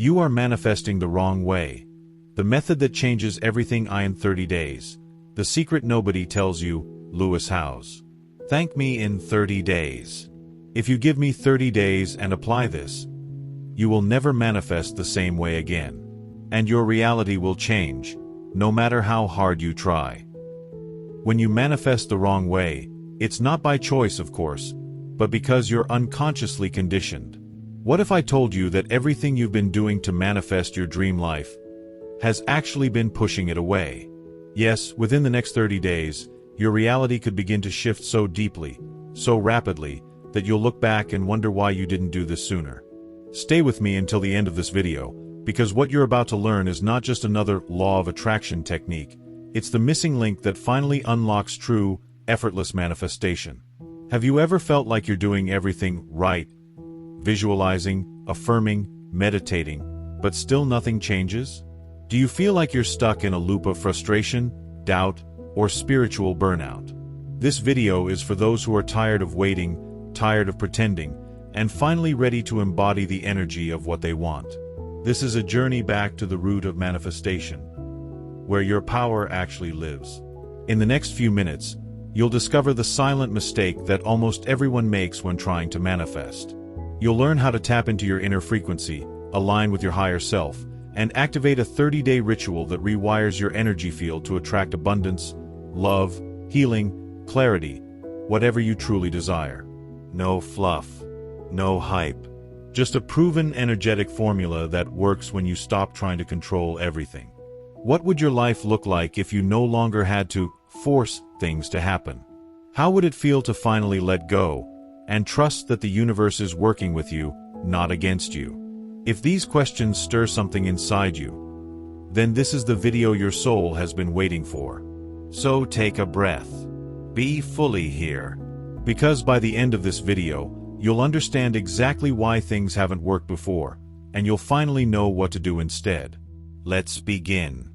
You are manifesting the wrong way. The method that changes everything in 30 days. The secret nobody tells you, Lewis Howes. Thank me in 30 days. If you give me 30 days and apply this, you will never manifest the same way again. And your reality will change, no matter how hard you try. When you manifest the wrong way, it's not by choice, of course, but because you're unconsciously conditioned. What if I told you that everything you've been doing to manifest your dream life has actually been pushing it away? Yes, within the next 30 days, your reality could begin to shift so deeply, so rapidly, that you'll look back and wonder why you didn't do this sooner. Stay with me until the end of this video, because what you're about to learn is not just another law of attraction technique, it's the missing link that finally unlocks true, effortless manifestation. Have you ever felt like you're doing everything right? Visualizing, affirming, meditating, but still nothing changes? Do you feel like you're stuck in a loop of frustration, doubt, or spiritual burnout? This video is for those who are tired of waiting, tired of pretending, and finally ready to embody the energy of what they want. This is a journey back to the root of manifestation, where your power actually lives. In the next few minutes, you'll discover the silent mistake that almost everyone makes when trying to manifest. You'll learn how to tap into your inner frequency, align with your higher self, and activate a 30-day ritual that rewires your energy field to attract abundance, love, healing, clarity, whatever you truly desire. No fluff. No hype. Just a proven energetic formula that works when you stop trying to control everything. What would your life look like if you no longer had to force things to happen? How would it feel to finally let go and trust that the universe is working with you, not against you? If these questions stir something inside you, then this is the video your soul has been waiting for. So take a breath. Be fully here. Because by the end of this video, you'll understand exactly why things haven't worked before, and you'll finally know what to do instead. Let's begin.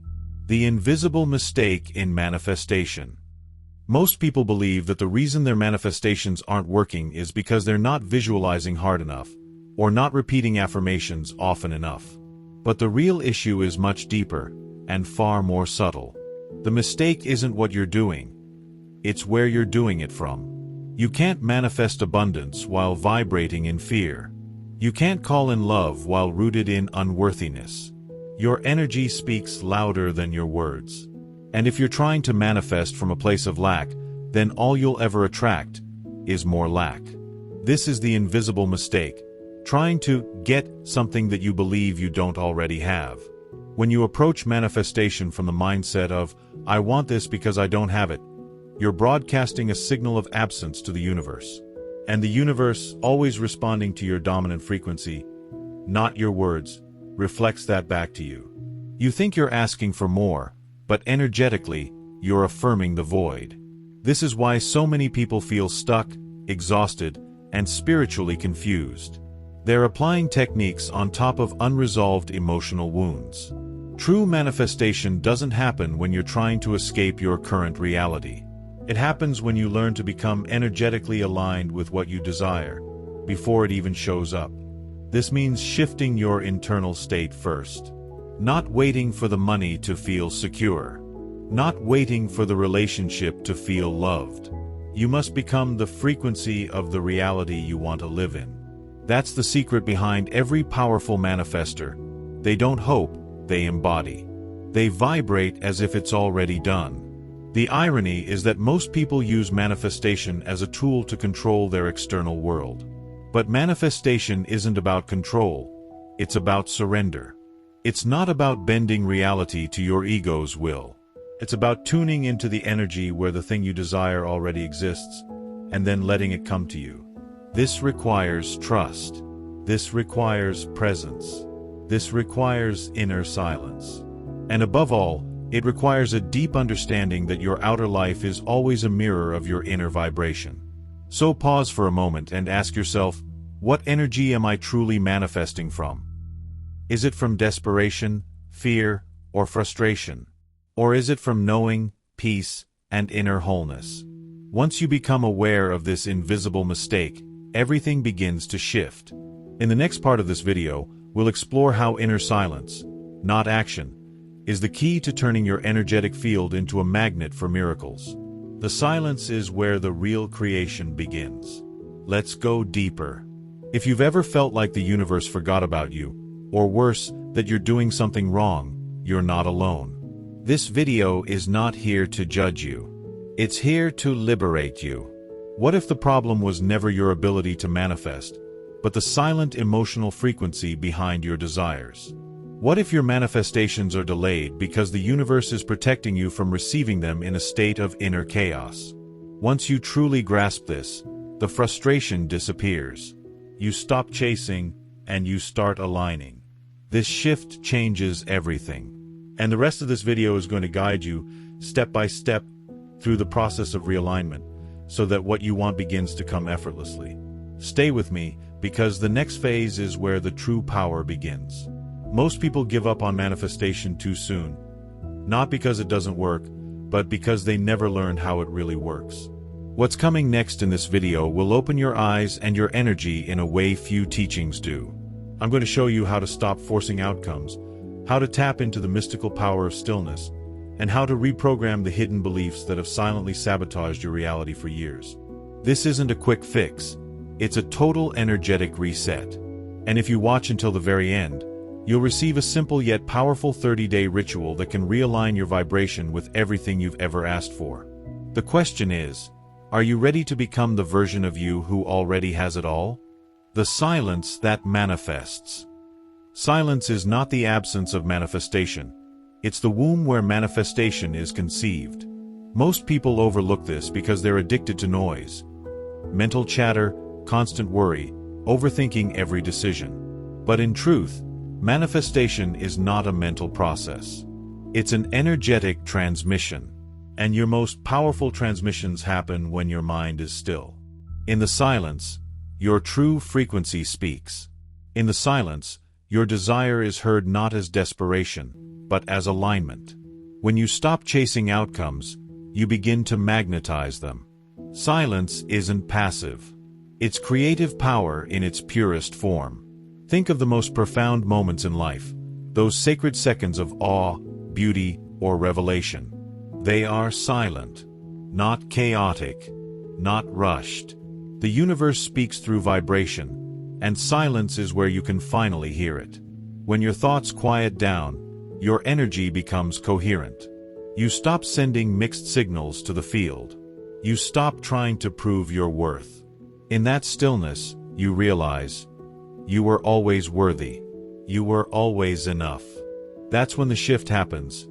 The invisible mistake in manifestation. Most people believe that the reason their manifestations aren't working is because they're not visualizing hard enough, or not repeating affirmations often enough. But the real issue is much deeper, and far more subtle. The mistake isn't what you're doing, it's where you're doing it from. You can't manifest abundance while vibrating in fear. You can't call in love while rooted in unworthiness. Your energy speaks louder than your words. And if you're trying to manifest from a place of lack, then all you'll ever attract is more lack. This is the invisible mistake, trying to get something that you believe you don't already have. When you approach manifestation from the mindset of, I want this because I don't have it, you're broadcasting a signal of absence to the universe. And the universe, always responding to your dominant frequency, not your words, reflects that back to you. You think you're asking for more, but energetically, you're affirming the void. This is why so many people feel stuck, exhausted, and spiritually confused. They're applying techniques on top of unresolved emotional wounds. True manifestation doesn't happen when you're trying to escape your current reality. It happens when you learn to become energetically aligned with what you desire, before it even shows up. This means shifting your internal state first. Not waiting for the money to feel secure. Not waiting for the relationship to feel loved. You must become the frequency of the reality you want to live in. That's the secret behind every powerful manifester. They don't hope, they embody. They vibrate as if it's already done. The irony is that most people use manifestation as a tool to control their external world. But manifestation isn't about control, it's about surrender. It's not about bending reality to your ego's will. It's about tuning into the energy where the thing you desire already exists, and then letting it come to you. This requires trust. This requires presence. This requires inner silence. And above all, it requires a deep understanding that your outer life is always a mirror of your inner vibration. So pause for a moment and ask yourself, what energy am I truly manifesting from? Is it from desperation, fear, or frustration? Or is it from knowing, peace, and inner wholeness? Once you become aware of this invisible mistake, everything begins to shift. In the next part of this video, We'll explore how inner silence, not action, is the key to turning your energetic field into a magnet for miracles. The silence is where the real creation begins. Let's go deeper. If you've ever felt like the universe forgot about you, or worse, that you're doing something wrong, you're not alone. This video is not here to judge you. It's here to liberate you. What if the problem was never your ability to manifest, but the silent emotional frequency behind your desires? What if your manifestations are delayed because the universe is protecting you from receiving them in a state of inner chaos? Once you truly grasp this, the frustration disappears. You stop chasing, and you start aligning. This shift changes everything. And the rest of this video is going to guide you, step by step, through the process of realignment, so that what you want begins to come effortlessly. Stay with me, because the next phase is where the true power begins. Most people give up on manifestation too soon, not because it doesn't work, but because they never learned how it really works. What's coming next in this video will open your eyes and your energy in a way few teachings do. I'm going to show you how to stop forcing outcomes, how to tap into the mystical power of stillness, and how to reprogram the hidden beliefs that have silently sabotaged your reality for years. This isn't a quick fix. It's a total energetic reset. And if you watch until the very end, you'll receive a simple yet powerful 30-day ritual that can realign your vibration with everything you've ever asked for. The question is, are you ready to become the version of you who already has it all? The silence that manifests. Silence is not the absence of manifestation. It's the womb where manifestation is conceived. Most people overlook this because they're addicted to noise. Mental chatter, constant worry, overthinking every decision. But in truth, manifestation is not a mental process. It's an energetic transmission. And your most powerful transmissions happen when your mind is still. In the silence, your true frequency speaks. In the silence, your desire is heard not as desperation, but as alignment. When you stop chasing outcomes, you begin to magnetize them. Silence isn't passive. It's creative power in its purest form. Think of the most profound moments in life, those sacred seconds of awe, beauty, or revelation. They are silent, not chaotic, not rushed. The universe speaks through vibration, and silence is where you can finally hear it. When your thoughts quiet down, your energy becomes coherent. You stop sending mixed signals to the field. You stop trying to prove your worth. In that stillness, you realize, you were always worthy. You were always enough. That's when the shift happens.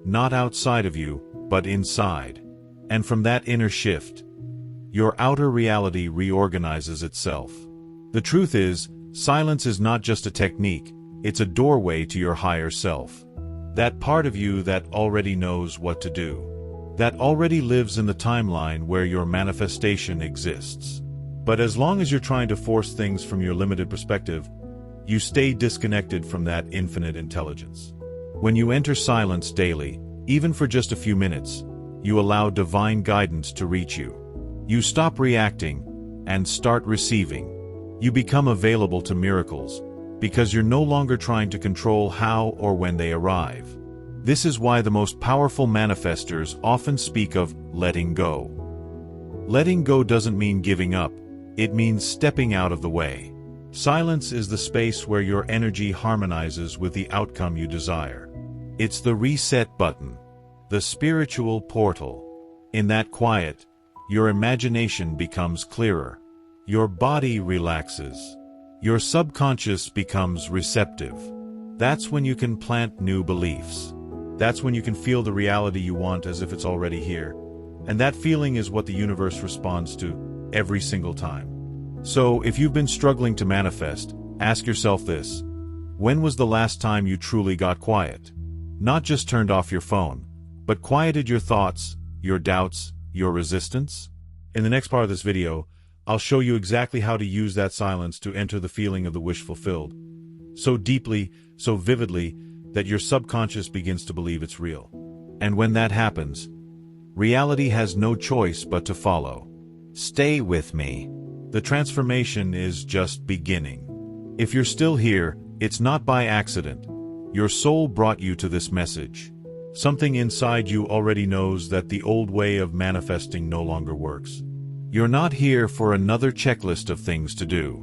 Not outside of you, but inside. And from that inner shift, your outer reality reorganizes itself. The truth is, silence is not just a technique, it's a doorway to your higher self. That part of you that already knows what to do. That already lives in the timeline where your manifestation exists. But as long as you're trying to force things from your limited perspective, you stay disconnected from that infinite intelligence. When you enter silence daily, even for just a few minutes, you allow divine guidance to reach you. You stop reacting and start receiving. You become available to miracles because you're no longer trying to control how or when they arrive. This is why the most powerful manifestors often speak of letting go. Letting go doesn't mean giving up, it means stepping out of the way. Silence is the space where your energy harmonizes with the outcome you desire. It's the reset button, the spiritual portal. In that quiet, your imagination becomes clearer. Your body relaxes. Your subconscious becomes receptive. That's when you can plant new beliefs. That's when you can feel the reality you want as if it's already here. And that feeling is what the universe responds to every single time. So, if you've been struggling to manifest, ask yourself this. When was the last time you truly got quiet? Not just turned off your phone, but quieted your thoughts, your doubts, your resistance? In the next part of this video, I'll show you exactly how to use that silence to enter the feeling of the wish fulfilled. So deeply, so vividly, that your subconscious begins to believe it's real. And when that happens, reality has no choice but to follow. Stay with me. The transformation is just beginning. If you're still here, It's not by accident. Your soul brought you to this message. Something inside you already knows that the old way of manifesting no longer works. You're not here for another checklist of things to do.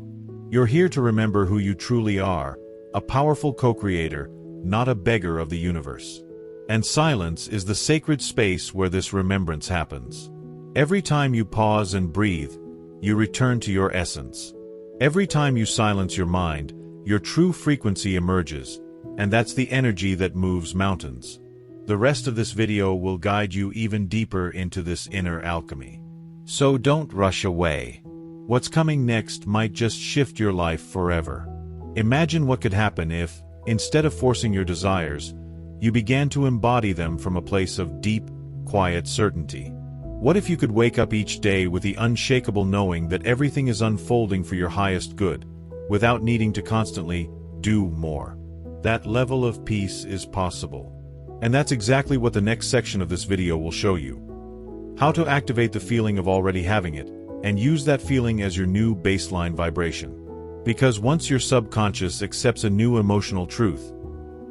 You're here to remember who you truly are, a powerful co-creator, not a beggar of the universe. And silence is the sacred space where this remembrance happens. Every time you pause and breathe, you return to your essence. Every time you silence your mind, your true frequency emerges, and that's the energy that moves mountains. The rest of this video will guide you even deeper into this inner alchemy. So don't rush away. What's coming next might just shift your life forever. Imagine what could happen if, instead of forcing your desires, you began to embody them from a place of deep, quiet certainty. What if you could wake up each day with the unshakable knowing that everything is unfolding for your highest good, without needing to constantly do more? That level of peace is possible. And that's exactly what the next section of this video will show you. How to activate the feeling of already having it, and use that feeling as your new baseline vibration. Because once your subconscious accepts a new emotional truth,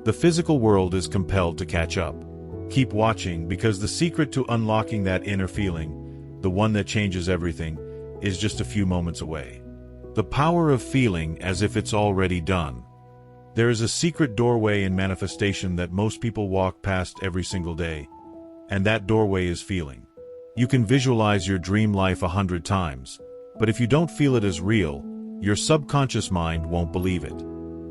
the physical world is compelled to catch up. Keep watching, because the secret to unlocking that inner feeling, the one that changes everything, is just a few moments away. The power of feeling as if it's already done. There is a secret doorway in manifestation that most people walk past every single day, and that doorway is feeling. You can visualize your dream life 100 times, but if you don't feel it as real, your subconscious mind won't believe it.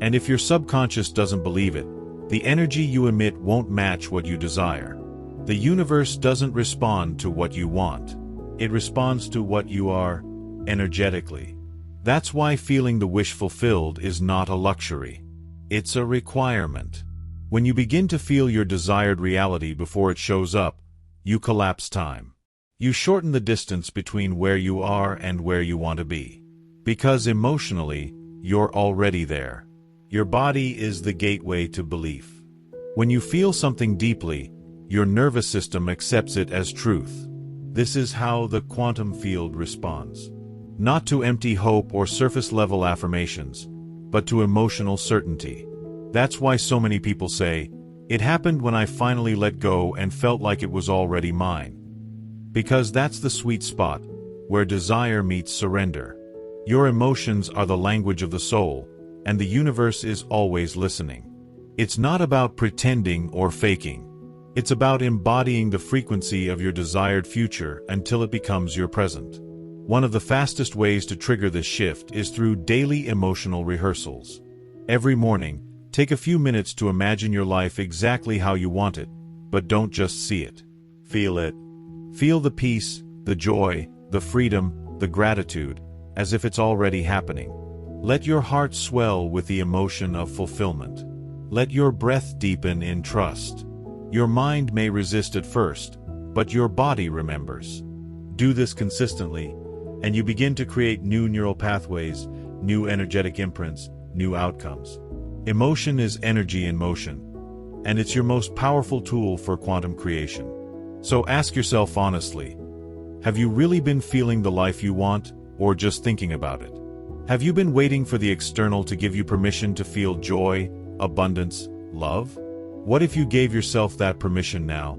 And if your subconscious doesn't believe it, the energy you emit won't match what you desire. The universe doesn't respond to what you want. It responds to what you are, energetically. That's why feeling the wish fulfilled is not a luxury. It's a requirement. When you begin to feel your desired reality before it shows up, you collapse time. You shorten the distance between where you are and where you want to be. Because emotionally, you're already there. Your body is the gateway to belief. When you feel something deeply, your nervous system accepts it as truth. This is how the quantum field responds. Not to empty hope or surface-level affirmations, but to emotional certainty. That's why so many people say, "It happened when I finally let go and felt like it was already mine." Because that's the sweet spot, where desire meets surrender. Your emotions are the language of the soul, and the universe is always listening. It's not about pretending or faking. It's about embodying the frequency of your desired future until it becomes your present. One of the fastest ways to trigger this shift is through daily emotional rehearsals. Every morning, take a few minutes to imagine your life exactly how you want it, but don't just see it. Feel it. Feel the peace, the joy, the freedom, the gratitude, as if it's already happening. Let your heart swell with the emotion of fulfillment. Let your breath deepen in trust. Your mind may resist at first, but your body remembers. Do this consistently, and you begin to create new neural pathways, new energetic imprints, new outcomes. Emotion is energy in motion, and it's your most powerful tool for quantum creation. So ask yourself honestly, have you really been feeling the life you want, or just thinking about it? Have you been waiting for the external to give you permission to feel joy, abundance, love? What if you gave yourself that permission now,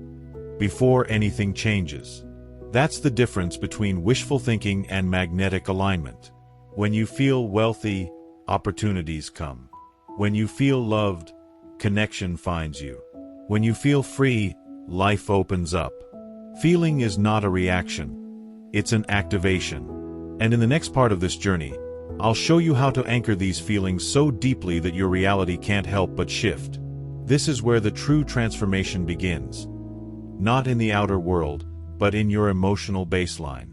before anything changes? That's the difference between wishful thinking and magnetic alignment. When you feel wealthy, opportunities come. When you feel loved, connection finds you. When you feel free, life opens up. Feeling is not a reaction. It's an activation. And in the next part of this journey, I'll show you how to anchor these feelings so deeply that your reality can't help but shift. This is where the true transformation begins. Not in the outer world, but in your emotional baseline.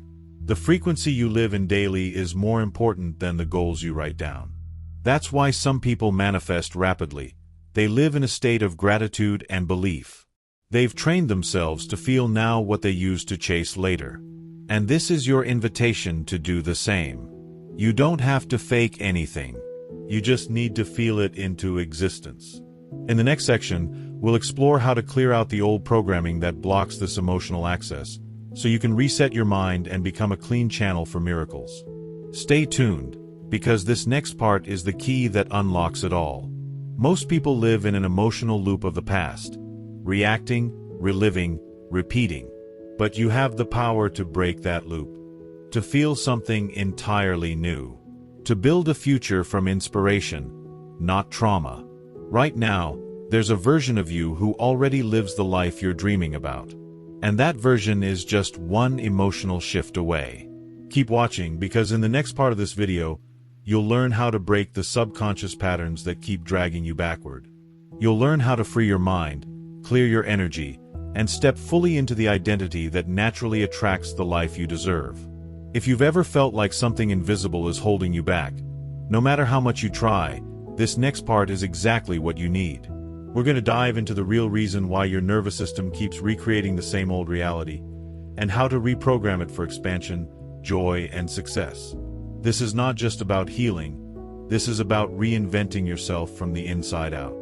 The frequency you live in daily is more important than the goals you write down. That's why some people manifest rapidly. They live in a state of gratitude and belief. They've trained themselves to feel now what they used to chase later. And this is your invitation to do the same. You don't have to fake anything. You just need to feel it into existence. In the next section, we'll explore how to clear out the old programming that blocks this emotional access, so you can reset your mind and become a clean channel for miracles. Stay tuned, because this next part is the key that unlocks it all. Most people live in an emotional loop of the past, reacting, reliving, repeating. But you have the power to break that loop, to feel something entirely new, to build a future from inspiration, not trauma. Right now, there's a version of you who already lives the life you're dreaming about. And that version is just one emotional shift away. Keep watching, because in the next part of this video, you'll learn how to break the subconscious patterns that keep dragging you backward. You'll learn how to free your mind, clear your energy, and step fully into the identity that naturally attracts the life you deserve. If you've ever felt like something invisible is holding you back, no matter how much you try, this next part is exactly what you need. We're going to dive into the real reason why your nervous system keeps recreating the same old reality, and how to reprogram it for expansion, joy, and success. This is not just about healing, this is about reinventing yourself from the inside out.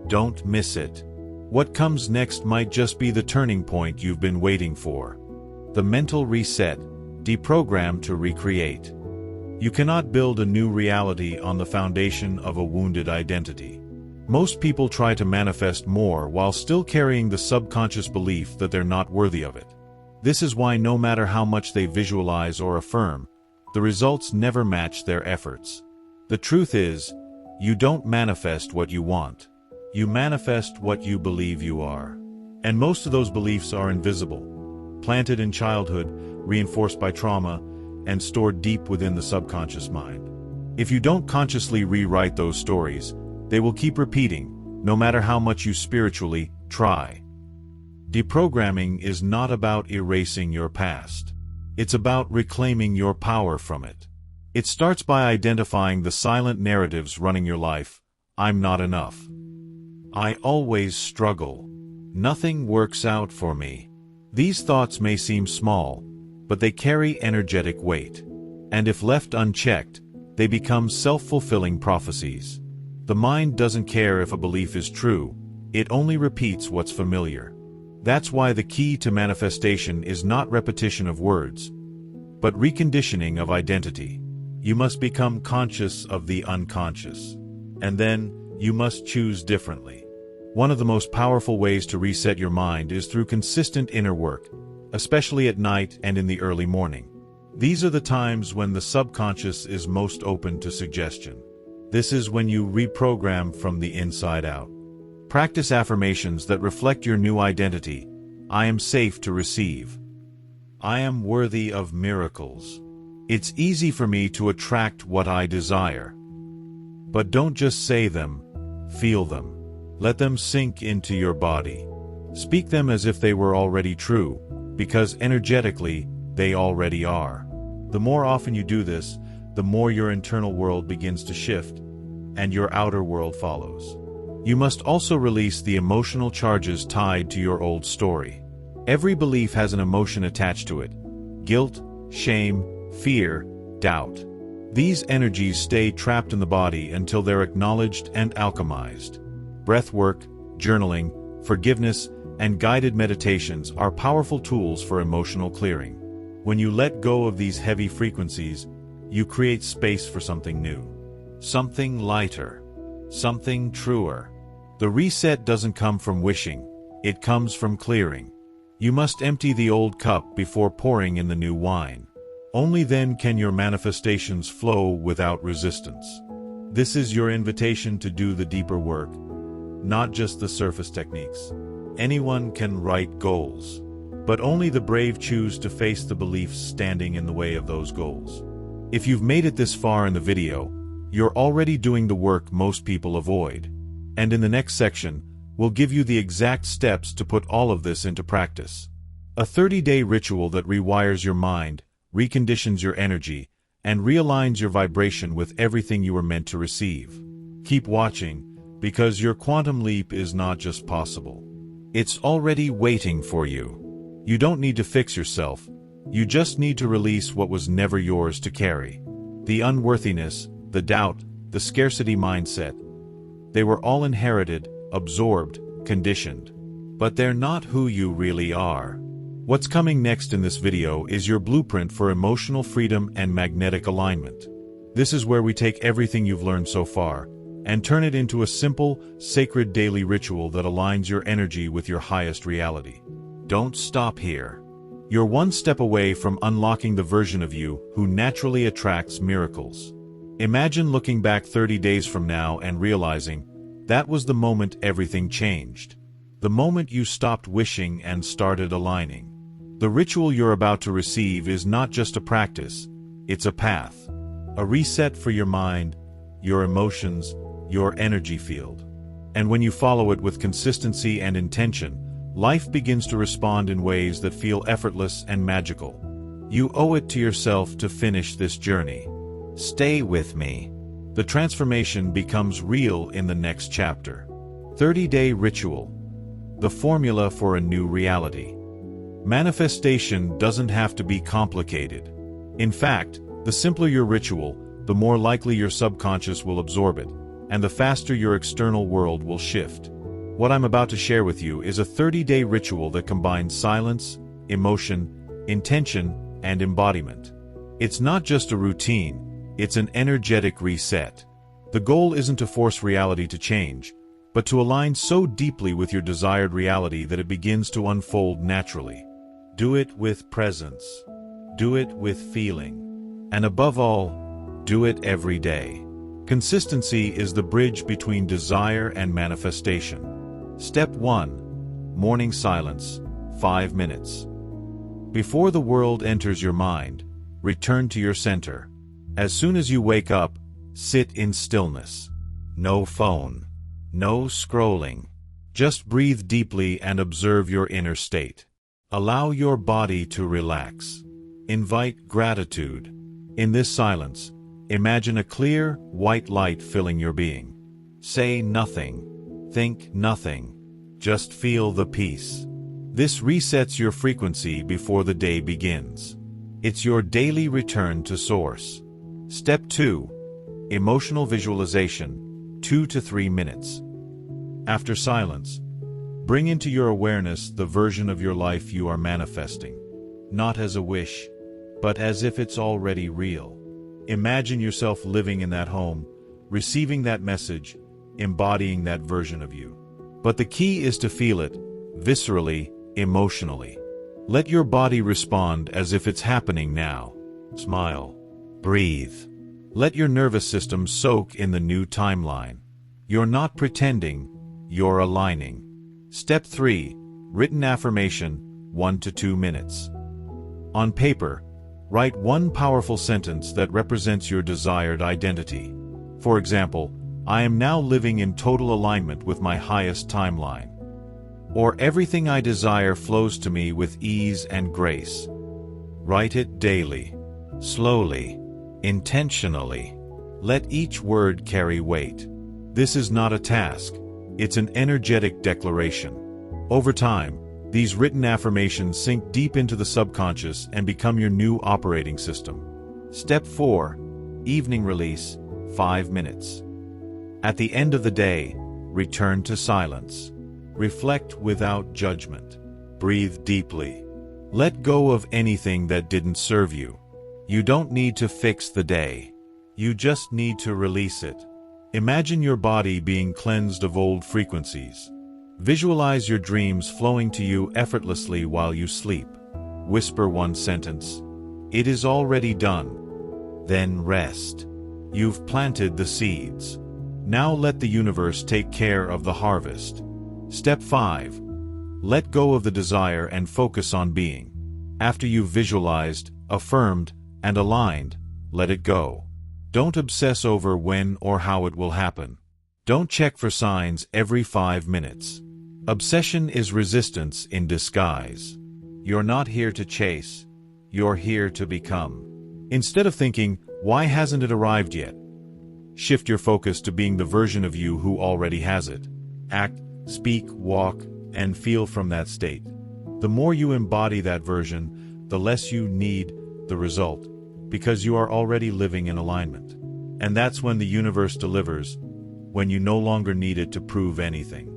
Don't miss it. What comes next might just be the turning point you've been waiting for. The mental reset, deprogram to recreate. You cannot build a new reality on the foundation of a wounded identity. Most people try to manifest more while still carrying the subconscious belief that they're not worthy of it. This is why no matter how much they visualize or affirm, the results never match their efforts. The truth is, you don't manifest what you want. You manifest what you believe you are. And most of those beliefs are invisible, planted in childhood, reinforced by trauma, and stored deep within the subconscious mind. If you don't consciously rewrite those stories, they will keep repeating, no matter how much you spiritually try. Deprogramming is not about erasing your past. It's about reclaiming your power from it. It starts by identifying the silent narratives running your life. I'm not enough. I always struggle. Nothing works out for me. These thoughts may seem small, but they carry energetic weight. And if left unchecked, they become self-fulfilling prophecies. The mind doesn't care if a belief is true, it only repeats what's familiar. That's why the key to manifestation is not repetition of words, but reconditioning of identity. You must become conscious of the unconscious. And then, you must choose differently. One of the most powerful ways to reset your mind is through consistent inner work, especially at night and in the early morning. These are the times when the subconscious is most open to suggestion. This is when you reprogram from the inside out. Practice affirmations that reflect your new identity. I am safe to receive. I am worthy of miracles. It's easy for me to attract what I desire. But don't just say them, feel them. Let them sink into your body. Speak them as if they were already true, because energetically, they already are. The more often you do this, the more your internal world begins to shift, and your outer world follows. You must also release the emotional charges tied to your old story. Every belief has an emotion attached to it: guilt, shame, fear, doubt. These energies stay trapped in the body until they're acknowledged and alchemized. Breathwork, journaling, forgiveness, and guided meditations are powerful tools for emotional clearing. When you let go of these heavy frequencies, you create space for something new. Something lighter. Something truer. The reset doesn't come from wishing, it comes from clearing. You must empty the old cup before pouring in the new wine. Only then can your manifestations flow without resistance. This is your invitation to do the deeper work, not just the surface techniques. Anyone can write goals, but only the brave choose to face the beliefs standing in the way of those goals. If you've made it this far in the video, you're already doing the work most people avoid. And in the next section, we'll give you the exact steps to put all of this into practice. A 30-day ritual that rewires your mind, reconditions your energy, and realigns your vibration with everything you were meant to receive. Keep watching, because your quantum leap is not just possible. It's already waiting for you. You don't need to fix yourself. You just need to release what was never yours to carry. The unworthiness, the doubt, the scarcity mindset. They were all inherited, absorbed, conditioned. But they're not who you really are. What's coming next in this video is your blueprint for emotional freedom and magnetic alignment. This is where we take everything you've learned so far and turn it into a simple, sacred daily ritual that aligns your energy with your highest reality. Don't stop here. You're one step away from unlocking the version of you who naturally attracts miracles. Imagine looking back 30 days from now and realizing that was the moment everything changed. The moment you stopped wishing and started aligning. The ritual you're about to receive is not just a practice, it's a path. A reset for your mind, your emotions, your energy field. And when you follow it with consistency and intention, life begins to respond in ways that feel effortless and magical. You owe it to yourself to finish this journey. Stay with me. The transformation becomes real in the next chapter. 30-day ritual. The formula for a new reality. Manifestation doesn't have to be complicated. In fact, the simpler your ritual, the more likely your subconscious will absorb it, and the faster your external world will shift. What I'm about to share with you is a 30-day ritual that combines silence, emotion, intention, and embodiment. It's not just a routine, it's an energetic reset. The goal isn't to force reality to change, but to align so deeply with your desired reality that it begins to unfold naturally. Do it with presence. Do it with feeling. And above all, do it every day. Consistency is the bridge between desire and manifestation. Step 1. Morning silence, 5 minutes. Before the world enters your mind, return to your center. As soon as you wake up, sit in stillness. No phone. No scrolling. Just breathe deeply and observe your inner state. Allow your body to relax. Invite gratitude. In this silence, imagine a clear, white light filling your being. Say nothing. Think nothing. Just feel the peace. This resets your frequency before the day begins. It's your daily return to source. Step 2. Emotional visualization, 2 to 3 minutes. After silence, bring into your awareness the version of your life you are manifesting. Not as a wish, but as if it's already real. Imagine yourself living in that home, receiving that message, embodying that version of you. But the key is to feel it, viscerally, emotionally. Let your body respond as if it's happening now. Smile. Breathe. Let your nervous system soak in the new timeline. You're not pretending, you're aligning. Step 3. Written affirmation, 1 to 2 minutes. On paper, write one powerful sentence that represents your desired identity. For example, I am now living in total alignment with my highest timeline. Or everything I desire flows to me with ease and grace. Write it daily, slowly, intentionally. Let each word carry weight. This is not a task, it's an energetic declaration. Over time, these written affirmations sink deep into the subconscious and become your new operating system. Step 4. Evening release, 5 minutes. At the end of the day, return to silence. Reflect without judgment. Breathe deeply. Let go of anything that didn't serve you. You don't need to fix the day. You just need to release it. Imagine your body being cleansed of old frequencies. Visualize your dreams flowing to you effortlessly while you sleep. Whisper one sentence. It is already done. Then rest. You've planted the seeds. Now let the universe take care of the harvest. Step 5. Let go of the desire and focus on being. After you've visualized, affirmed, and aligned, let it go. Don't obsess over when or how it will happen. Don't check for signs every 5 minutes. Obsession is resistance in disguise. You're not here to chase. You're here to become. Instead of thinking, why hasn't it arrived yet? Shift your focus to being the version of you who already has it. Act, speak, walk, and feel from that state. The more you embody that version, the less you need the result, because you are already living in alignment. And that's when the universe delivers, when you no longer need it to prove anything.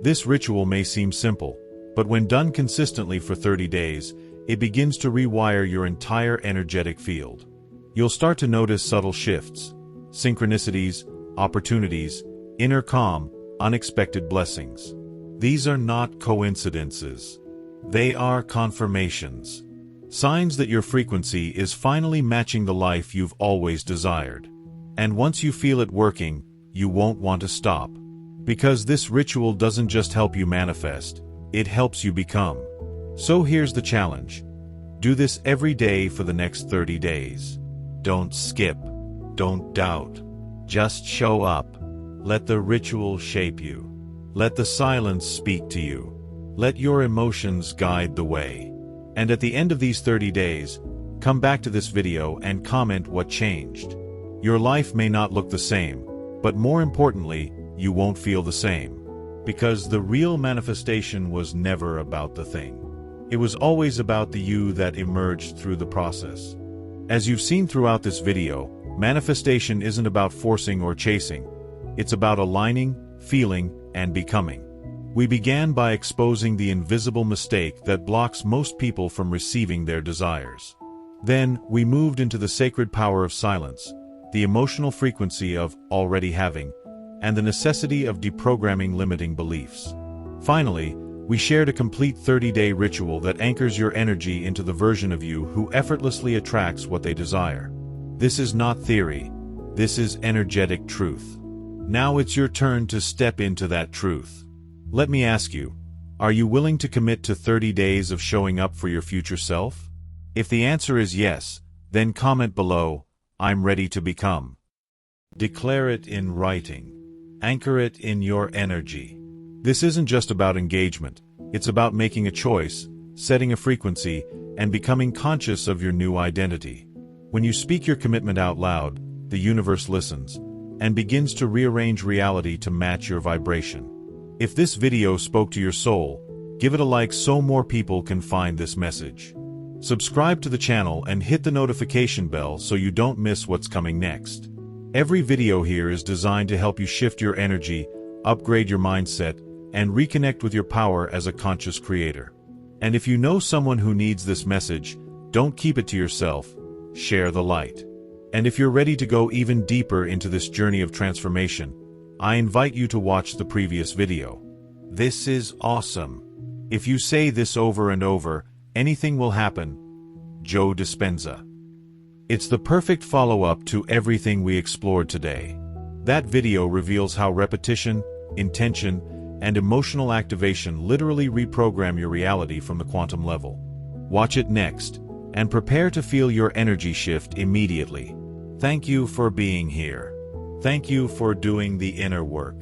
This ritual may seem simple, but when done consistently for 30 days, it begins to rewire your entire energetic field. You'll start to notice subtle shifts, synchronicities, opportunities, inner calm, unexpected blessings. These are not coincidences. They are confirmations. Signs that your frequency is finally matching the life you've always desired. And once you feel it working, you won't want to stop. Because this ritual doesn't just help you manifest, it helps you become. So here's the challenge. Do this every day for the next 30 days. Don't skip. Don't doubt. Just show up. Let the ritual shape you. Let the silence speak to you. Let your emotions guide the way. And at the end of these 30 days, come back to this video and comment what changed. Your life may not look the same, but more importantly, you won't feel the same. Because the real manifestation was never about the thing. It was always about the you that emerged through the process. As you've seen throughout this video, manifestation isn't about forcing or chasing. It's about aligning, feeling, and becoming. We began by exposing the invisible mistake that blocks most people from receiving their desires. Then, we moved into the sacred power of silence, the emotional frequency of already having, and the necessity of deprogramming limiting beliefs. Finally, we shared a complete 30-day ritual that anchors your energy into the version of you who effortlessly attracts what they desire. This is not theory. This is energetic truth. Now it's your turn to step into that truth. Let me ask you, are you willing to commit to 30 days of showing up for your future self? If the answer is yes, then comment below, I'm ready to become. Declare it in writing. Anchor it in your energy. This isn't just about engagement. It's about making a choice, setting a frequency, and becoming conscious of your new identity. When you speak your commitment out loud, the universe listens and begins to rearrange reality to match your vibration. If this video spoke to your soul, give it a like so more people can find this message. Subscribe to the channel and hit the notification bell so you don't miss what's coming next. Every video here is designed to help you shift your energy, upgrade your mindset, and reconnect with your power as a conscious creator. And if you know someone who needs this message, don't keep it to yourself, share the light. And if you're ready to go even deeper into this journey of transformation, I invite you to watch the previous video. This is awesome. If you say this over and over, anything will happen. Joe Dispenza. It's the perfect follow-up to everything we explored today. That video reveals how repetition, intention, and emotional activation literally reprogram your reality from the quantum level. Watch it next, and prepare to feel your energy shift immediately. Thank you for being here. Thank you for doing the inner work.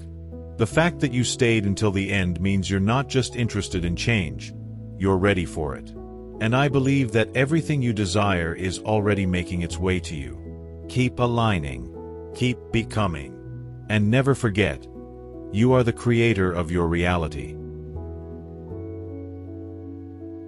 The fact that you stayed until the end means you're not just interested in change, you're ready for it. And I believe that everything you desire is already making its way to you. Keep aligning. Keep becoming. And never forget, you are the creator of your reality.